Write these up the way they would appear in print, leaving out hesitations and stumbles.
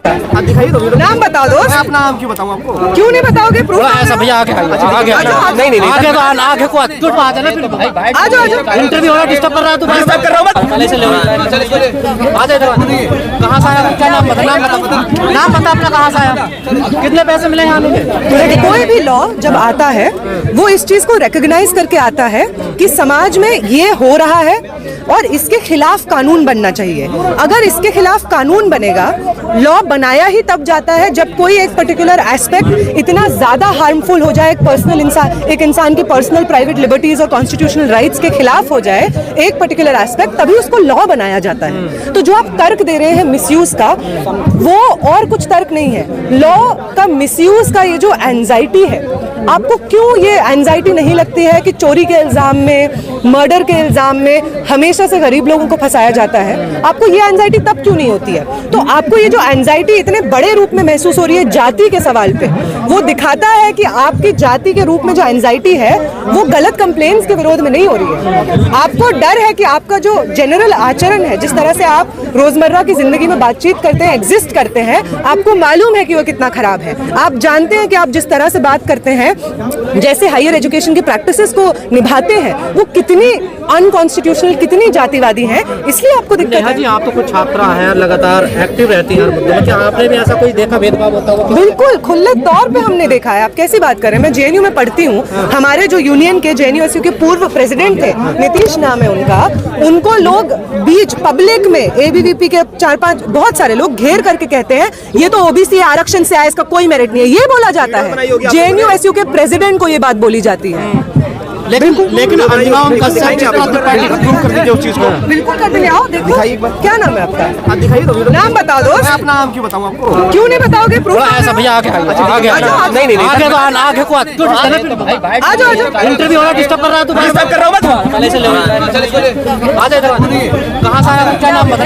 दिखाइए तो नाम बता दो। मैं अपना नाम क्यों बताऊं आपको? क्यों नहीं बताओगे? प्रूफ ऐसा भैया आगे आगे नहीं आगे तो आगे को आ जाना फिर भाई आ जाओ। इंटरव्यू हो रहा डिस्टर्ब कर रहा है तू डिस्टर्ब कर रहा हूं मत पहले से ले आ जा इधर। कहां से आया? क्या नाम बता अपना। कहां से आया? कितने पैसे मिले यहां आने? कोई भी लॉ जब आता है वो इस चीज को रिकॉग्नाइज करके आता है कि समाज में ये हो रहा है और इसके खिलाफ कानून बनना चाहिए। अगर इसके खिलाफ कानून बनेगा, लॉ बनाया ही तब जाता है जब कोई एक पर्टिकुलर एस्पेक्ट इतना ज्यादा हार्मफुल हो जाए, एक इंसान की पर्सनल प्राइवेट लिबर्टीज और कॉन्स्टिट्यूशनल राइट्स के खिलाफ हो जाए एक पर्टिकुलर एस्पेक्ट, तभी उसको लॉ बनाया जाता है। तो जो आप तर्क दे रहे हैं मिसयूज का, वो और कुछ तर्क नहीं है। लॉ का मिसयूज का ये जो एंजाइटी है, आपको क्यों ये एंजाइटी नहीं लगती है कि चोरी के इल्जाम में, मर्डर के इल्जाम में हमेशा से गरीब लोगों को फंसाया जाता है? आपको ये एंजाइटी तब क्यों नहीं होती है? तो आपको ये जो एंजाइटी इतने बड़े रूप में महसूस हो रही है जाति के सवाल पे, वो दिखाता है कि आपकी जाति के रूप में जो एंजाइटी है वो गलत कंप्लेंट्स के विरोध में नहीं हो रही है। आपको डर है कि आपका जो जनरल आचरण है, जिस तरह से आप रोजमर्रा की जिंदगी में बातचीत करते हैं, एग्जिस्ट करते हैं, आपको मालूम है कि वो कितना खराब है। आप जानते हैं कि आप जिस तरह से बात करते हैं, जैसे हायर एजुकेशन की प्रैक्टिसेस को निभाते हैं, वो कितनी अनकॉन्स्टिट्यूशनल, कितनी जातिवादी है, इसलिए आपको दिक्कत है। जी, आप तो कुछ छात्रा हैं, लगातार एक्टिव रहती हैं हर मुद्दे में, क्या आपने भी ऐसा कोई देखा भेदभाव होता हुआ? बिल्कुल खुले तौर पे हमने देखा है। आप कैसी बात कर रहे हैं? मैं जेएनयू में पढ़ती हूँ। हमारे जो यूनियन के जेएनयूएसयू के पूर्व प्रेसिडेंट थे, नीतीश नाम है उनका, उनको लोग बीच पब्लिक में एबीवीपी के 4-5 बहुत सारे लोग घेर करके कहते हैं ये तो ओबीसी आरक्षण से आया, इसका कोई मेरिट नहीं है। ये बोला जाता है, जेएनयूएसयू के प्रेसिडेंट को ये बात बोली जाती है। लेकिन अंजुम का सच प्रूव कर दीजिए उस चीज को। बिल्कुल कर देंगे। आओ देखो, क्या नाम है आपका? दिखाइए तो नाम बता दो। मैं अपना नाम क्यों बताऊं आपको? क्यों नहीं बताओगे? प्रूफ ऐसा भैया आगे आगे नहीं आगे को आ जाओ। इंटरव्यू हो रहा डिस्टर्ब कर रहा है तू डिस्टर्ब कर रहा हूं मत पहले से ले आ जा इधर। कहां से आया? क्या नाम बता।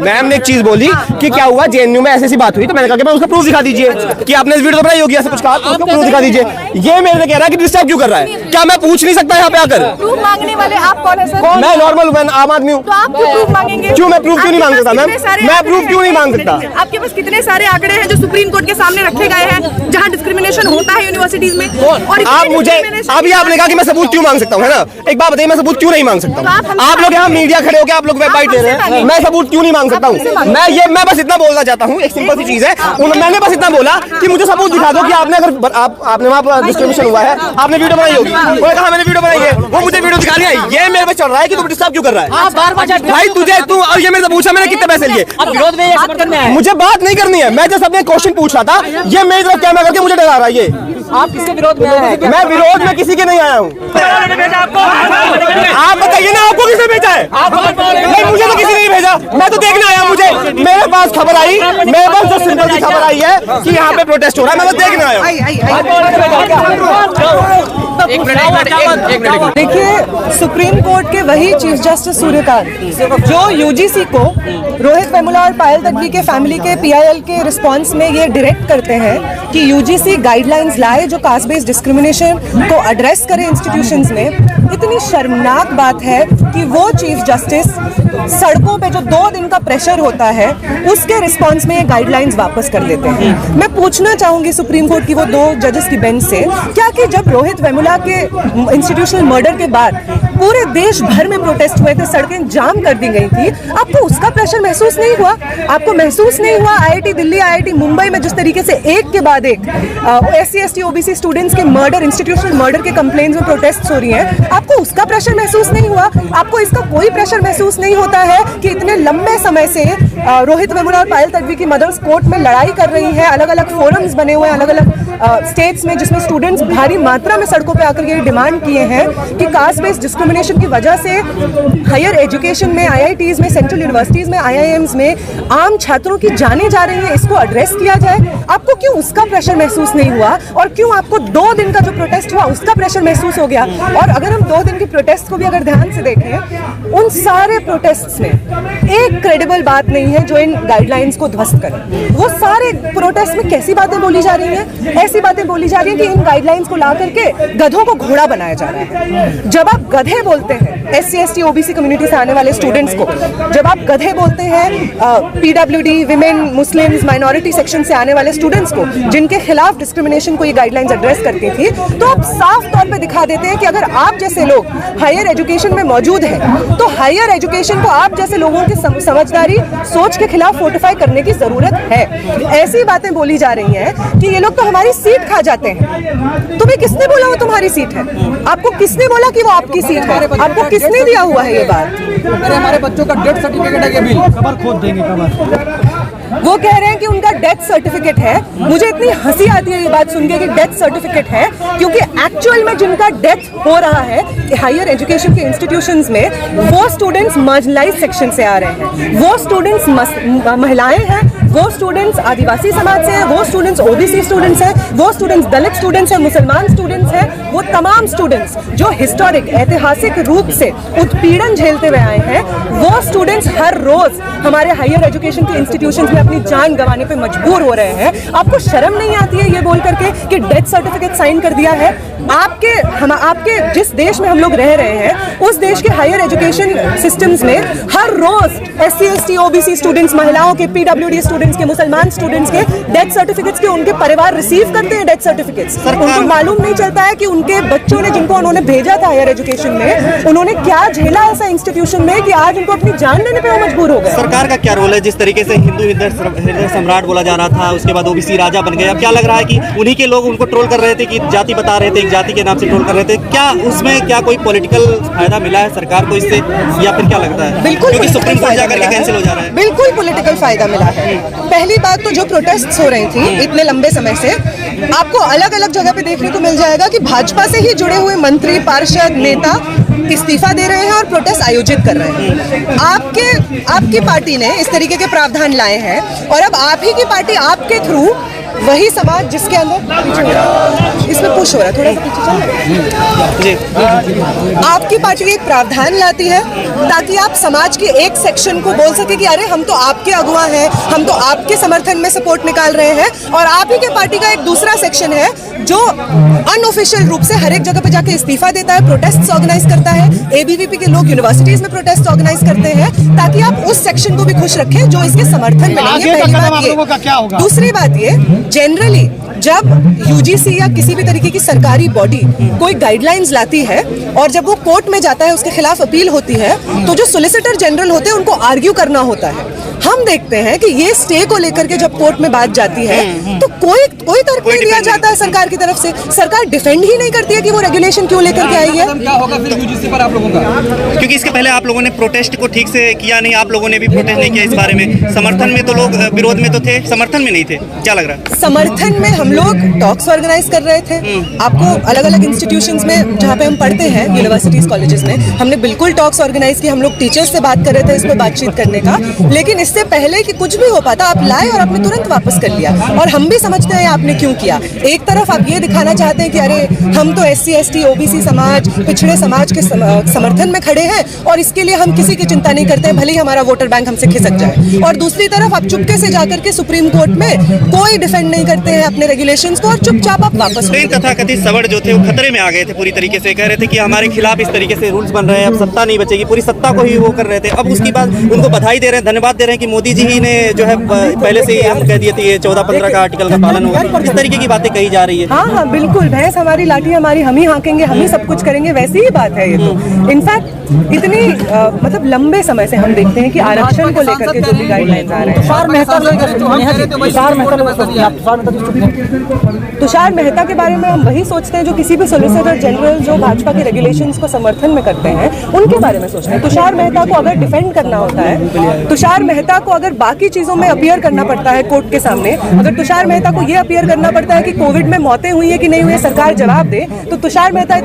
मैम ने एक चीज बोली कि क्या हुआ जेएनयू में ऐसी बात हुई, तो मैंने कहा कि मैं उसका प्रूफ दिखा दीजिए कि आपने इस वीडियो तो बनाई होगी, ऐसा कुछ कहा, तो उसका प्रूफ दिखा दीजिए। ये मेरे कह रहा है कि डिस्टर्ब क्यों कर रहा है? क्या मैं पूछ नहीं सकता यहाँ पे आकर? प्रूफ मांगने वाले आप कौन है सर? मैं नॉर्मल आम आदमी हूँ। तो आप क्यों प्रूफ मांगेंगे? क्यों मैं प्रूफ क्यों नहीं मांग सकता मैम? मैं प्रूफ क्यों नहीं मांग सकता? आपके पास कितने सारे आंकड़े हैं जो सुप्रीम कोर्ट के सामने रखे गए हैं, जहाँ डिस्क्रिमिनेशन होता है यूनिवर्सिटीज में? और आप मुझे अभी आपने कहा कि मैं सबूत क्यों मांग सकता हूँ, है ना? एक बात बताइए, मैं सबूत क्यों नहीं मांग सकता हूँ? आप लोग यहाँ मीडिया खड़े होकर आप लोग वेब बाइट दे रहे हैं, मैं सबूत क्यों नहीं मांग सकता हूँ? मैं बस इतना बोलना चाहता हूँ, एक सिंपल सी चीज है। मैंने बस इतना बोला कि मुझे सबूत दिखा दो कि आपने अगर आपने वहाँ डिस्क्रिमिनेशन हुआ है, आपने वीडियो बनाई होगी। उन्होंने कहा मैंने वीडियो बनाई है, वो मुझे वीडियो दिखा लिया। ये मेरे पे चल रहा है कि तू डिस्टर्ब क्यों कर रहा है? भाई तुझे तू और ये मेरे से पूछा मैंने कितने पैसे लिए? मुझे बात नहीं करनी है। मैं जब सबने क्वेश्चन पूछ रहा था, ये मेरी तरफ कैमरा करके मुझे डरा रहा है। ये आप किसके विरोध में आए हैं? मैं विरोध में किसी के नहीं आया हूँ। आप बताइए ना, आपको किसने भेजा है? नहीं, मुझे तो किसी ने नहीं भेजा, मैं तो देखने आया। मुझे मेरे पास खबर आई, मेरे पास जो सिंपल सी खबर आई है कि यहाँ पे प्रोटेस्ट हो रहा है, मैं तो देखने आया हूँ। देखिए, सुप्रीम कोर्ट के वही चीफ जस्टिस सूर्यकांत जो यूजीसी को रोहित वेमुला और पायल तडवी के फैमिली के पीआईएल के रिस्पांस में ये डायरेक्ट करते हैं कि यूजीसी गाइडलाइंस लाए जो कास्ट बेस्ड डिस्क्रिमिनेशन को एड्रेस करे इंस्टीट्यूशंस में। इतनी शर्मनाक बात है कि वो चीफ जस्टिस सड़कों पे जो 2 दिन का प्रेशर होता है उसके रिस्पांस में ये गाइडलाइंस वापस कर लेते हैं। मैं पूछना चाहूंगी सुप्रीम कोर्ट की वो 2 जजेस की बेंच से, क्या कि जब रोहित वेमुला के इंस्टीट्यूशनल मर्डर के बाद पूरे देश भर में प्रोटेस्ट हुए थे, सड़कें जाम कर दी गई थी, आपको उसका प्रेशर महसूस नहीं हुआ? आपको महसूस नहीं हुआ आईआईटी दिल्ली, आईआईटी मुंबई में जिस तरीके से एक के बाद एक SC ST OBC स्टूडेंट्स के मर्डर, इंस्टीट्यूशनल मर्डर के कंप्लेंट्स में प्रोटेस्ट हो रही हैं, आपको उसका प्रेशर महसूस नहीं हुआ? आपको इसका कोई प्रेशर महसूस नहीं होता है कि इतने लंबे समय से रोहित वेमुला और पायल तडवी की मदर्स कोर्ट में लड़ाई कर रही हैं, अलग अलग फोरम्स बने हुए हैं अलग अलग स्टेट्स में, जिसमें स्टूडेंट्स भारी मात्रा में सड़कों पे आकर ये डिमांड किए हैं कि कास्ट बेस्ड डिस्क्रिमिनेशन की वजह से हायर एजुकेशन में, IITs में, सेंट्रल यूनिवर्सिटीज में, IIMs में आम छात्रों की जाने जा रही है, इसको एड्रेस किया जाए। आपको क्यों उसका प्रेशर महसूस नहीं हुआ? और क्यों आपको 2 दिन का जो प्रोटेस्ट हुआ उसका प्रेशर महसूस हो गया? और अगर हम 2 दिन की प्रोटेस्ट को भी अगर ध्यान से देखें, उन सारे प्रोटेस्ट में एक क्रेडिबल बात नहीं है जो इन गाइडलाइंस को ध्वस्त करे। वो सारे प्रोटेस्ट में कैसी बातें बोली जा रही हैं? ऐसी बातें बोली जा रही हैं कि इन गाइडलाइंस को ला करके गधों को घोड़ा बनाया जा रहा है। जब आप गधे बोलते हैं SC/ST OBC कम्युनिटी से आने वाले स्टूडेंट्स को जब आप गधे बोलते हैं PWD, women, Muslims, minority section से आने वाले स्टूडेंट्स को, जिनके खिलाफ डिस्क्रिमिनेशन को ये गाइडलाइंस एड्रेस करती थी, तो आप साफ तौर पे दिखा देते हैं कि अगर आप जैसे लोग हायर एजुकेशन में मौजूद हैं तो हायर एजुकेशन को आप जैसे लोगों की समझदारी सोच के खिलाफ फोर्टिफाई करने की जरूरत है। ऐसी बातें बोली जा रही हैं कि ये लोग तो हमारी सीट खा जाते हैं। तुम्हें किसने बोला वो तुम्हारी सीट है? आपको किसने बोला कि वो आपकी सीट है? आपको किसने दिया हुआ है ये बात? अरे हमारे बच्चों का डेथ सर्टिफिकेट है, ये बिल खबर खोद देंगे खबर। वो कह रहे हैं कि उनका डेथ सर्टिफिकेट है। मुझे इतनी हंसी आती है ये बात सुन के कि डेथ सर्टिफिकेट है, क्योंकि एक्चुअल में जिनका डेथ हो रहा है हायर एजुकेशन के इंस्टीट्यूशंस में, वो स्टूडेंट्स मार्जिनलाइज्ड सेक्शन से आ रहे हैं, वो स्टूडेंट्स महिलाएं हैं, वो स्टूडेंट्स आदिवासी समाज से हैं, वो स्टूडेंट्स OBC स्टूडेंट्स हैं, वो स्टूडेंट्स दलित स्टूडेंट्स हैं, मुसलमान स्टूडेंट्स हैं, वो तमाम स्टूडेंट्स जो हिस्टोरिक ऐतिहासिक रूप से उत्पीड़न झेलते हुए आए हैं, वो स्टूडेंट्स हर रोज हमारे हायर एजुकेशन के इंस्टीट्यूशंस में अपनी जान गंवाने पे मजबूर हो रहे हैं। आपको शर्म नहीं आती है ये बोल करके कि डेथ सर्टिफिकेट साइन कर दिया है? आपके जिस देश में हम लोग रह रहे हैं उस देश के हायर एजुकेशन सिस्टम्स में हर रोज SC/ST OBC स्टूडेंट्स, महिलाओं के, PWD स्टूडेंट्स के, मुसलमान स्टूडेंट्स के डेथ सर्टिफिकेट्स के उनके परिवार रिसीव करते हैं डेथ सर्टिफिकेट्स। उनको मालूम नहीं चलता है कि उनके बच्चों ने, जिनको उन्होंने भेजा था हायर एजुकेशन में, उन्होंने क्या झेला ऐसा इंस्टीट्यूशन में कि आज उनको अपनी जान देने पे वो मजबूर हो गए। सरकार का क्या रोल है? जिस तरीके से हिंदू हृदय सम्राट बोला जा रहा था, उसके बाद OBC राजा बन गए, अब क्या लग रहा है कि उन्हीं के लोग उनको ट्रोल कर रहे थे, कि जाति बता रहे थे, एक जाति के नाम से ट्रोल कर रहे थे। क्या उसमें क्या कोई पॉलिटिकल फायदा मिला है सरकार को इससे, या फिर क्या लगता है? बिल्कुल, क्योंकि सुप्रीम कोर्ट जाकर के कैंसिल हो जा रहा है। बिल्कुल पॉलिटिकल फायदा मिला है। पहली बात तो जो प्रोटेस्ट्स हो रही थी इतने लंबे समय से, आपको अलग अलग जगह पे देखने को मिल जाएगा कि भाजपा से ही जुड़े हुए मंत्री, पार्षद, नेता इस्तीफा दे रहे हैं और प्रोटेस्ट आयोजित कर रहे हैं। आपकी पार्टी ने इस तरीके के प्रावधान लाए हैं और अब आप ही की पार्टी आपके थ्रू वही समाज जिसके अंदर इसमें पुश हो रहा है, थोड़ा सा पीछे चलो। आपकी पार्टी एक प्रावधान लाती है ताकि आप समाज के एक सेक्शन को बोल सके कि अरे हम तो आपके अगुवा हैं, हम तो आपके समर्थन में सपोर्ट निकाल रहे हैं, और आप ही के पार्टी का एक दूसरा सेक्शन है जो अनऑफिशियल रूप से हर एक जगह पे जाके इस्तीफा देता है, प्रोटेस्ट ऑर्गेनाइज करता है। ABVP के लोग यूनिवर्सिटीज में प्रोटेस्ट ऑर्गेनाइज करते हैं ताकि आप उस सेक्शन को भी खुश रखें जो इसके समर्थन में नहीं है। पहली बात ये। दूसरी बात ये, जनरली जब UGC या किसी भी तरीके की सरकारी बॉडी कोई गाइडलाइंस लाती है और जब वो कोर्ट में जाता है, उसके खिलाफ अपील होती है, तो जो सोलिसिटर जनरल होते हैं उनको आर्ग्यू करना होता है। हम देखते हैं कि ये स्टे को लेकर के जब कोर्ट में बात जाती है तो कोई तर्क नहीं दिया जाता है सरकार की तरफ से। सरकार डिफेंड ही नहीं करती है कि वो रेगुलेशन क्यों लेकर के आई है। क्या होगा फिर UGC पर आप लोगों का? क्योंकि इसके पहले आप लोगों ने प्रोटेस्ट को ठीक से किया नहीं, आप लोगों ने भी प्रोटेस्ट नहीं किया इस बारे में। समर्थन में तो लोग, विरोध में तो थे, समर्थन में नहीं थे। क्या लग रहा है? समर्थन में हम लोग टॉक्स ऑर्गेनाइज कर रहे थे। आपको अलग अलग इंस्टीट्यूशंस में जहाँ पे हम पढ़ते हैं, यूनिवर्सिटीज, कॉलेजेस में, हमने बिल्कुल टॉक्स ऑर्गेनाइज किए। हम लोग टीचर्स से बात कर रहे थे इस पर बातचीत करने का, लेकिन इससे पहले कि कुछ भी हो पाता आप लाए और आपने तुरंत वापस कर लिया। और हम भी समझते हैं आपने क्यों किया। एक तरफ आप ये दिखाना चाहते हैं कि अरे हम तो SC/ST OBC समाज, पिछड़े समाज के समर्थन में खड़े हैं और इसके लिए हम किसी की चिंता नहीं करते हैं, भले ही हमारा वोटर बैंक हमसे खिसक जाए। और दूसरी तरफ आप चुपके से जाकर के सुप्रीम कोर्ट में कोई डिफेंड नहीं करते हैं अपने रेगुलेशंस को और चुपचाप आप वापस। तथाकथित सवर जो थे वो खतरे में आ गए थे पूरी तरीके से, कह रहे थे कि हमारे खिलाफ इस तरीके से रूल्स बन रहे हैं, अब सत्ता नहीं बचेगी, पूरी सत्ता को ही वो कर रहे थे। अब उसके बाद उनको बधाई दे रहे हैं, धन्यवाद दे रहे हैं कि मोदी जी ही ने जो है पहले से ही हम कह दिए थे ये 14-15 का आर्टिकल का पालन होगा। इस तरीके की बातें कही जा रही है। हाँ, बिल्कुल, भैंस हमारी, लाठी हमारी, हम ही हाँकेंगे, हम ही सब कुछ करेंगे, वैसी ही बात है ये तो। इनफैक्ट इतनी मतलब लंबे समय से हम देखते हैं कि आरक्षण को लेकर के जो भी गाइडलाइंस आ रहे हैं, तुषार मेहता के बारे में हम वही सोचते हैं जो किसी भी सोलिसिटर जनरल जो भाजपा के रेगुलेशंस को समर्थन में करते हैं उनके बारे में सोचते हैं। तुषार मेहता को अगर डिफेंड करना होता है, तुषार मेहता को अगर बाकी चीजों में अपीयर करना पड़ता है कोर्ट के सामने, अगर तुषार मेहता को ये अपीयर करना पड़ता है कि कोविड में मौतें हुई है कि नहीं हुई है, सरकार जवाब दे, तो तुषार मेहता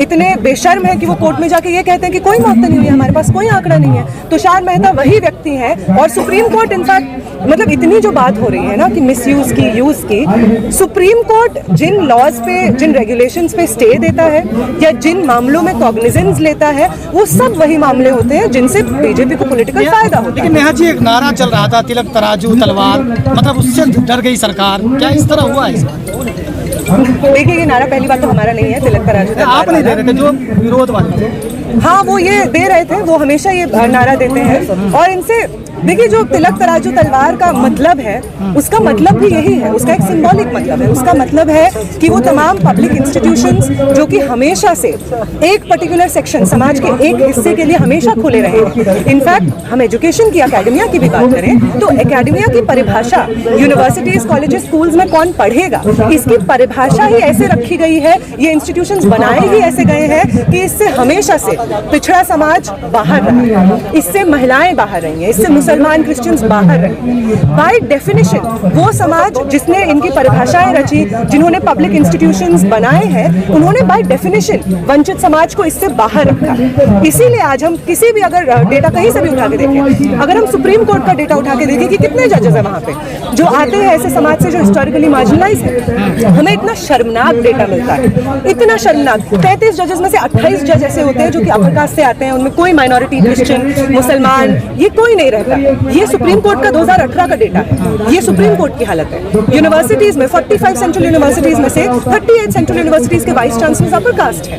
इतने बेशर्म है कि वो कोर्ट में जाके ये कहते हैं कि कोई मौत नहीं हुई है, हमारे पास कोई आंकड़ा नहीं है। तुषार मेहता वही व्यक्ति है। और सुप्रीम कोर्ट इनफैक्ट मतलब इतनी जो बात हो रही है ना कि मिसयूज की, यूज की, सुप्रीम कोर्ट जिन लॉज पे, जिन रेगुलेशंस पे स्टे देता है या जिन मामलों में कॉग्निजेंस लेता है, वो सब वही मामले होते हैं जिनसे बीजेपी को पॉलिटिकल फायदा होता है। लेकिन नेहा जी, एक नारा चल रहा था, तिलक तराजू तलवार, मतलब उससे डर गई सरकार, क्या इस तरह हुआ है? देखिए, ये नारा पहली बात तो हमारा नहीं है, तिलक तराजू तलवार आप नहीं दे रहे थे, जो विरोध वाले थे। हाँ वो ये दे रहे थे, वो हमेशा ये नारा देते हैं। और इनसे देखिए जो तिलक तराजू तलवार का मतलब है, उसका मतलब भी यही है, उसका एक सिंबॉलिक मतलब है। उसका मतलब है कि वो तमाम पब्लिक इंस्टीट्यूशंस जो कि हमेशा से एक पर्टिकुलर सेक्शन, समाज के एक हिस्से के लिए हमेशा खुले रहे। इनफैक्ट हम एजुकेशन की, एकेडमिया की भी बात करें तो एकेडमिया की परिभाषा यूनिवर्सिटीज, कॉलेजेस, स्कूल्स में कौन पढ़ेगा, इसकी परिभाषा ही ऐसे रखी गई है, ये इंस्टीट्यूशंस बनाए ही ऐसे गए हैं कि इससे हमेशा से पिछड़ा समाज बाहर रहा, इससे महिलाएं बाहर रही हैं, इससे मुसलमान, क्रिश्चियंस बाहर रहे। बाय डेफिनेशन वो समाज जिसने इनकी परिभाषाएं रची, जिन्होंने पब्लिक इंस्टीट्यूशंस बनाए हैं, उन्होंने बाय डेफिनेशन वंचित समाज को इससे बाहर रखा। इसीलिए आज हम किसी भी अगर डेटा कहीं से भी उठा के देखें, अगर हम सुप्रीम कोर्ट का डेटा उठा के देखें कि कितने जजेस हैं वहां पे जो आते हैं ऐसे समाज से जो हिस्टोरिकली मार्जिनलाइज है, हमें इतना शर्मनाक डेटा मिलता है, इतना शर्मनाक। 33 जजेस में से 28 जज ऐसे होते हैं जो कि अपर कास्ट से आते हैं, उनमें कोई माइनॉरिटी, क्रिश्चियन, मुसलमान, ये कोई नहीं रहता। ये सुप्रीम कोर्ट का 2018 का डेटा है, ये सुप्रीम कोर्ट की हालत है। यूनिवर्सिटीज में 45 सेंट्रल यूनिवर्सिटीज में से 38 सेंट्रल यूनिवर्सिटीज के वाइस चांसलर्स अपर कास्ट है।